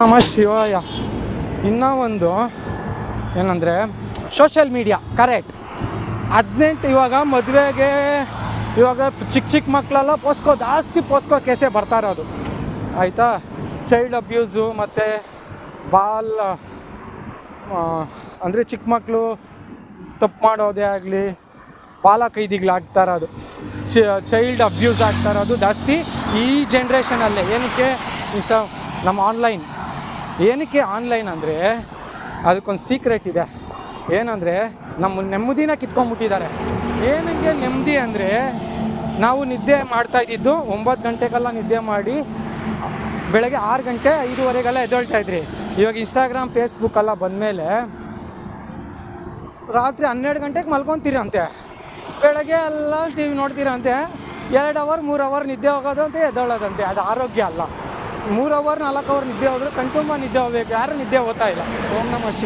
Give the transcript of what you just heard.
ನಮ ಶಿವಾಯ. ಇನ್ನೂ ಒಂದು ಏನಂದರೆ ಸೋಷಿಯಲ್ ಮೀಡಿಯಾ ಕರೆಕ್ಟ್. 18 ಇವಾಗ ಮದುವೆಗೆ ಇವಾಗ ಚಿಕ್ಕ ಮಕ್ಕಳೆಲ್ಲ ಜಾಸ್ತಿ ಕೇಸೇ ಬರ್ತಾ ಇರೋದು ಆಯಿತಾ. ಚೈಲ್ಡ್ ಅಬ್ಯೂಸು ಮತ್ತು ಅಂದರೆ ಚಿಕ್ಕ ಮಕ್ಕಳು ತಪ್ಪು ಮಾಡೋದೇ ಆಗಲಿ ಬಾಲ ಕೈದಿಗಳಾಗ್ತಾ ಇರೋದು, ಚೈಲ್ಡ್ ಅಬ್ಯೂಸ್ ಆಗ್ತಾ ಇರೋದು ಜಾಸ್ತಿ ಈ ಜನ್ರೇಷನಲ್ಲೇ. ಏನಕ್ಕೆ ನಮ್ಮ ಏನಕ್ಕೆ ಆನ್ಲೈನ್ ಅಂದರೆ ಅದಕ್ಕೊಂದು ಸೀಕ್ರೆಟ್ ಇದೆ. ಏನಂದರೆ ನಮ್ಮ ನೆಮ್ಮದಿನ ಕಿತ್ಕೊಂಡ್ಬಿಟ್ಟಿದ್ದಾರೆ. ಏನಕ್ಕೆ ನೆಮ್ಮದಿ ಅಂದರೆ ನಾವು ನಿದ್ದೆ ಮಾಡ್ತಾಯಿದ್ದು 9 ಗಂಟೆಗೆಲ್ಲ ನಿದ್ದೆ ಮಾಡಿ ಬೆಳಗ್ಗೆ 6 ಗಂಟೆ 5:30 ಎದ್ದೇಳ್ತಾಯಿದ್ರಿ. ಇವಾಗ ಇನ್ಸ್ಟಾಗ್ರಾಮ್ ಫೇಸ್ಬುಕ್ ಎಲ್ಲ ಬಂದಮೇಲೆ ರಾತ್ರಿ 12 ಗಂಟೆಗೆ ಮಲ್ಕೊತೀರಂತೆ, ಬೆಳಗ್ಗೆ ಎಲ್ಲ ಟಿ ವಿ ನೋಡ್ತೀರಂತೆ. 2 ಅವರ್ 3 ಅವರ್ ನಿದ್ದೆ ಹೋಗೋದು ಅಂತ ಎದ್ದೇಳೋದಂತೆ. ಅದು ಆರೋಗ್ಯ ಅಲ್ಲ. 3 ಅವರ್ 4 ಅವರ್ ನಿದ್ದೆ ಹೋದ್ರೆ ಕಣ್ತುಂಬ ನಿದ್ದೆ ಹೋಗ್ಬೇಕು, ಯಾರು ನಿದ್ದೆ ಹೋಗ್ತಾ ಇಲ್ಲ. ಓಂ ನಮಃ ಶಿವಾಯ.